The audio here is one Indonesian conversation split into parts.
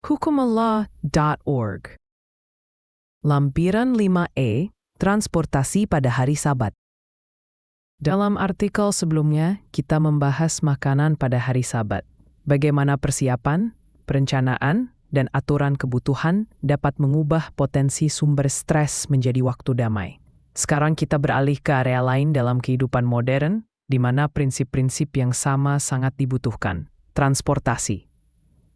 hukumallah.org. Lampiran 5E, transportasi pada hari Sabat. Dalam artikel sebelumnya, kita membahas makanan pada hari Sabat. Bagaimana persiapan, perencanaan, dan aturan kebutuhan dapat mengubah potensi sumber stres menjadi waktu damai. Sekarang kita beralih ke area lain dalam kehidupan modern, di mana prinsip-prinsip yang sama sangat dibutuhkan. Transportasi.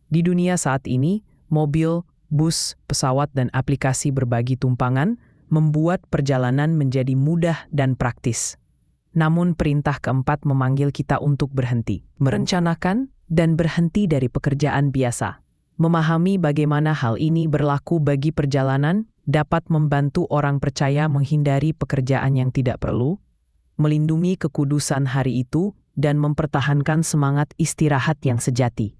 Di dunia saat ini, mobil, bus, pesawat, dan aplikasi berbagi tumpangan membuat perjalanan menjadi mudah dan praktis. Namun perintah keempat memanggil kita untuk berhenti, merencanakan, dan berhenti dari pekerjaan biasa. Memahami bagaimana hal ini berlaku bagi perjalanan dapat membantu orang percaya menghindari pekerjaan yang tidak perlu, melindungi kekudusan hari itu, dan mempertahankan semangat istirahat yang sejati.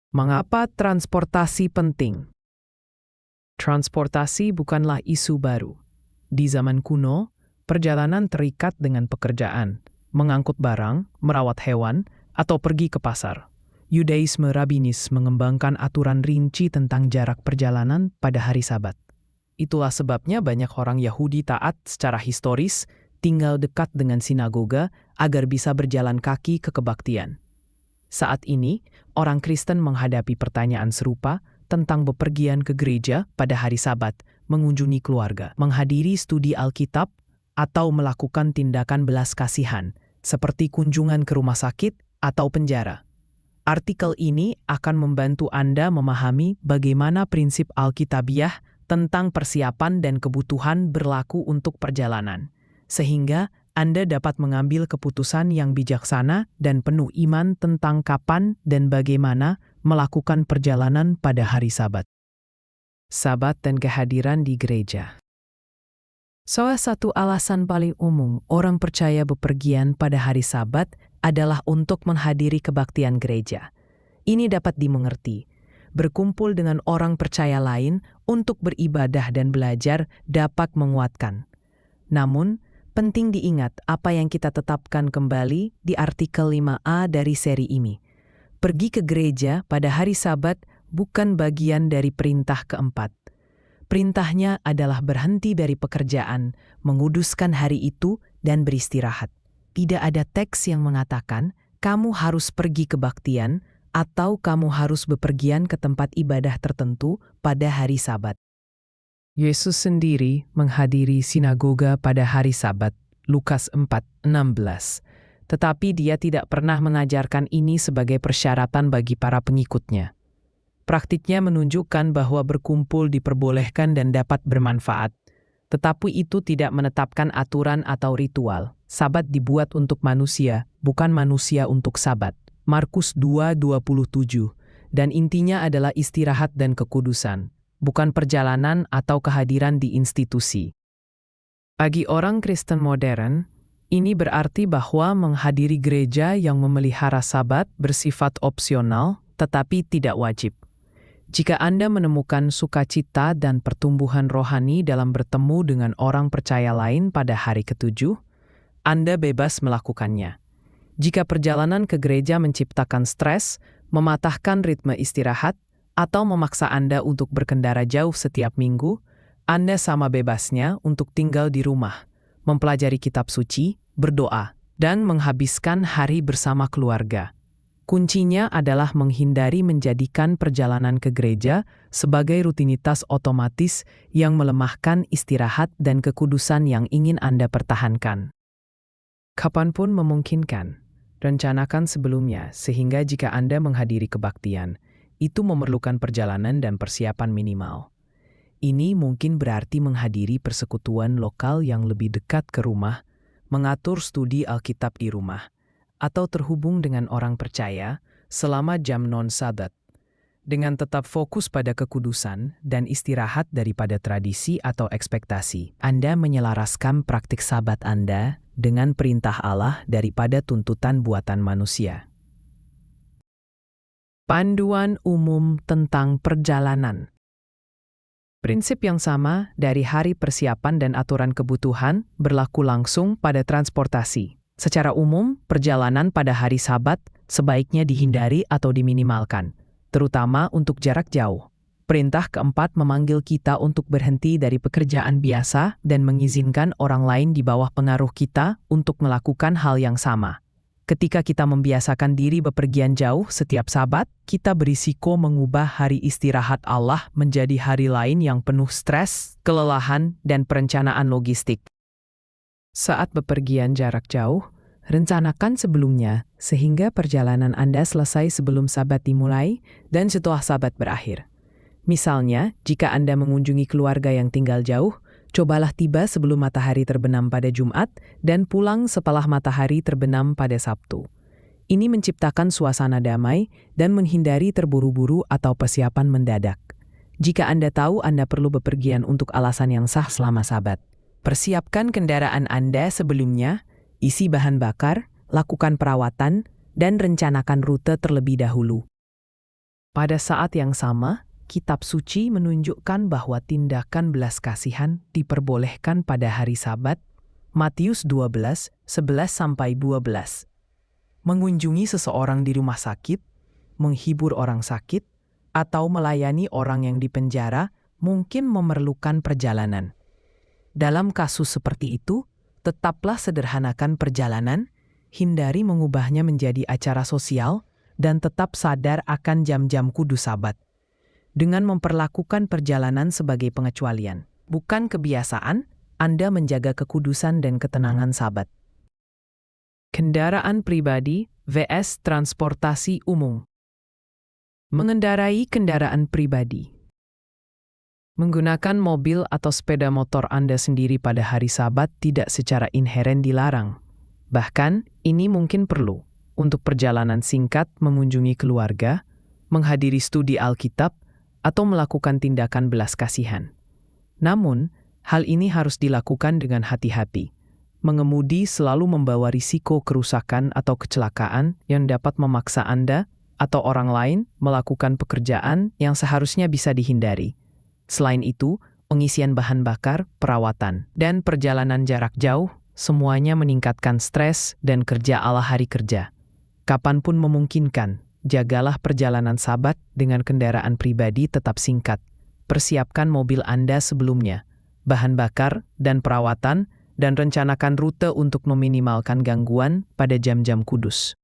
Mengapa transportasi penting? Transportasi bukanlah isu baru. Di zaman kuno, perjalanan terikat dengan pekerjaan, mengangkut barang, merawat hewan, atau pergi ke pasar. Yudaisme Rabbinis mengembangkan aturan rinci tentang jarak perjalanan pada hari Sabat. Itulah sebabnya banyak orang Yahudi taat secara historis tinggal dekat dengan sinagoga agar bisa berjalan kaki ke kebaktian. Saat ini, orang Kristen menghadapi pertanyaan serupa tentang bepergian ke gereja pada hari Sabat, mengunjungi keluarga, menghadiri studi Alkitab, atau melakukan tindakan belas kasihan, seperti kunjungan ke rumah sakit atau penjara. Artikel ini akan membantu Anda memahami bagaimana prinsip Alkitabiah tentang persiapan dan kebutuhan berlaku untuk perjalanan, sehingga Anda dapat mengambil keputusan yang bijaksana dan penuh iman tentang kapan dan bagaimana melakukan perjalanan pada hari Sabat. Sabat dan kehadiran di gereja. Salah satu alasan paling umum orang percaya bepergian pada hari Sabat adalah untuk menghadiri kebaktian gereja. Ini dapat dimengerti. Berkumpul dengan orang percaya lain untuk beribadah dan belajar dapat menguatkan. Namun, penting diingat apa yang kita tetapkan kembali di artikel 5A dari seri ini. Pergi ke gereja pada hari Sabat bukan bagian dari perintah keempat. Perintahnya adalah berhenti dari pekerjaan, menguduskan hari itu, dan beristirahat. Tidak ada teks yang mengatakan kamu harus pergi ke kebaktian atau kamu harus bepergian ke tempat ibadah tertentu pada hari Sabat. Yesus sendiri menghadiri sinagoga pada hari Sabat, Lukas 4:16. Tetapi dia tidak pernah mengajarkan ini sebagai persyaratan bagi para pengikutnya. Praktiknya menunjukkan bahwa berkumpul diperbolehkan dan dapat bermanfaat, tetapi itu tidak menetapkan aturan atau ritual. Sabat dibuat untuk manusia, bukan manusia untuk Sabat. Markus 2:27. Dan intinya adalah istirahat dan kekudusan, bukan perjalanan atau kehadiran di institusi. Bagi orang Kristen modern, ini berarti bahwa menghadiri gereja yang memelihara Sabat bersifat opsional tetapi tidak wajib. Jika Anda menemukan sukacita dan pertumbuhan rohani dalam bertemu dengan orang percaya lain pada hari ke-7, Anda bebas melakukannya. Jika perjalanan ke gereja menciptakan stres, mematahkan ritme istirahat, atau memaksa Anda untuk berkendara jauh setiap minggu, Anda sama bebasnya untuk tinggal di rumah, mempelajari kitab suci, berdoa, dan menghabiskan hari bersama keluarga. Kuncinya adalah menghindari menjadikan perjalanan ke gereja sebagai rutinitas otomatis yang melemahkan istirahat dan kekudusan yang ingin Anda pertahankan. Kapanpun memungkinkan, rencanakan sebelumnya sehingga jika Anda menghadiri kebaktian, itu memerlukan perjalanan dan persiapan minimal. Ini mungkin berarti menghadiri persekutuan lokal yang lebih dekat ke rumah, mengatur studi Alkitab di rumah, atau terhubung dengan orang percaya selama jam non-Sabat, dengan tetap fokus pada kekudusan dan istirahat daripada tradisi atau ekspektasi. Anda menyelaraskan praktik Sabat Anda dengan perintah Allah daripada tuntutan buatan manusia. Panduan umum tentang perjalanan. Prinsip yang sama dari hari persiapan dan aturan kebutuhan berlaku langsung pada transportasi. Secara umum, perjalanan pada hari Sabat sebaiknya dihindari atau diminimalkan. terutama untuk jarak jauh. Perintah keempat memanggil kita untuk berhenti dari pekerjaan biasa dan mengizinkan orang lain di bawah pengaruh kita untuk melakukan hal yang sama. Ketika kita membiasakan diri bepergian jauh setiap Sabat, kita berisiko mengubah hari istirahat Allah menjadi hari lain yang penuh stres, kelelahan, dan perencanaan logistik. Saat bepergian jarak jauh, rencanakan sebelumnya sehingga perjalanan Anda selesai sebelum Sabat dimulai dan setelah Sabat berakhir. Misalnya, jika Anda mengunjungi keluarga yang tinggal jauh, cobalah tiba sebelum matahari terbenam pada Jumat dan pulang setelah matahari terbenam pada Sabtu. Ini menciptakan suasana damai dan menghindari terburu-buru atau persiapan mendadak. Jika Anda tahu Anda perlu bepergian untuk alasan yang sah selama Sabat, persiapkan kendaraan Anda sebelumnya, isi bahan bakar, lakukan perawatan, dan rencanakan rute terlebih dahulu. Pada saat yang sama, Kitab Suci menunjukkan bahwa tindakan belas kasihan diperbolehkan pada hari Sabat, Matius 12, 11-12. Mengunjungi seseorang di rumah sakit, menghibur orang sakit, atau melayani orang yang dipenjara mungkin memerlukan perjalanan. Dalam kasus seperti itu, tetaplah sederhanakan perjalanan, hindari mengubahnya menjadi acara sosial, dan tetap sadar akan jam-jam kudus Sabat. Dengan memperlakukan perjalanan sebagai pengecualian, bukan kebiasaan, Anda menjaga kekudusan dan ketenangan Sabat. Kendaraan pribadi vs transportasi umum. Mengendarai kendaraan pribadi. Menggunakan mobil atau sepeda motor Anda sendiri pada hari Sabat tidak secara inheren dilarang. Bahkan, ini mungkin perlu untuk perjalanan singkat mengunjungi keluarga, menghadiri studi Alkitab, atau melakukan tindakan belas kasihan. Namun, hal ini harus dilakukan dengan hati-hati. Mengemudi selalu membawa risiko kerusakan atau kecelakaan yang dapat memaksa Anda atau orang lain melakukan pekerjaan yang seharusnya bisa dihindari. Selain itu, pengisian bahan bakar, perawatan, dan perjalanan jarak jauh semuanya meningkatkan stres dan kerja ala hari kerja. Kapanpun memungkinkan, jagalah perjalanan Sabat dengan kendaraan pribadi tetap singkat. Persiapkan mobil Anda sebelumnya, bahan bakar dan perawatan, dan rencanakan rute untuk meminimalkan gangguan pada jam-jam kudus.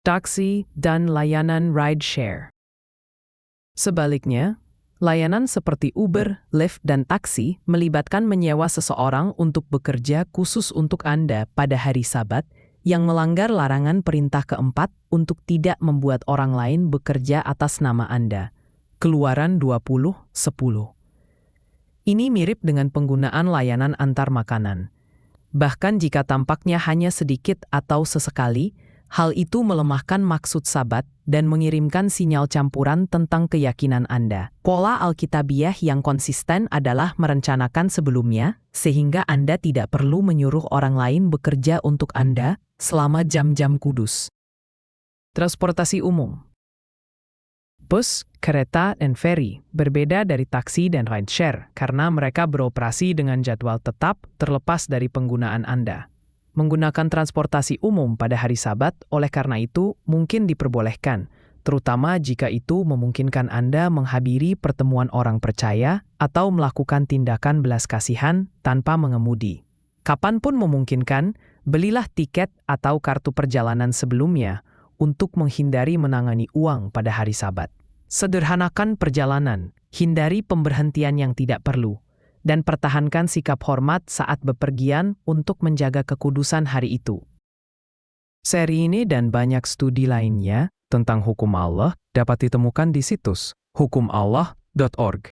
Taksi dan layanan ride-share. Sebaliknya, layanan seperti Uber, Lyft, dan taksi melibatkan menyewa seseorang untuk bekerja khusus untuk Anda pada hari Sabat, yang melanggar larangan perintah keempat untuk tidak membuat orang lain bekerja atas nama Anda. Keluaran 20:10. Ini mirip dengan penggunaan layanan antar makanan. Bahkan jika tampaknya hanya sedikit atau sesekali, hal itu melemahkan maksud Sabat dan mengirimkan sinyal campuran tentang keyakinan Anda. Pola Alkitabiah yang konsisten adalah merencanakan sebelumnya, sehingga Anda tidak perlu menyuruh orang lain bekerja untuk Anda selama jam-jam kudus. Transportasi umum. Bus, kereta, dan feri berbeda dari taksi dan rideshare karena mereka beroperasi dengan jadwal tetap terlepas dari penggunaan Anda. Menggunakan transportasi umum pada hari Sabat oleh karena itu mungkin diperbolehkan, terutama jika itu memungkinkan Anda menghadiri pertemuan orang percaya atau melakukan tindakan belas kasihan tanpa mengemudi. Kapanpun memungkinkan, belilah tiket atau kartu perjalanan sebelumnya untuk menghindari menangani uang pada hari Sabat. Sederhanakan perjalanan, hindari pemberhentian yang tidak perlu, dan pertahankan sikap hormat saat bepergian untuk menjaga kekudusan hari itu. Seri ini dan banyak studi lainnya tentang hukum Allah dapat ditemukan di situs hukumallah.org.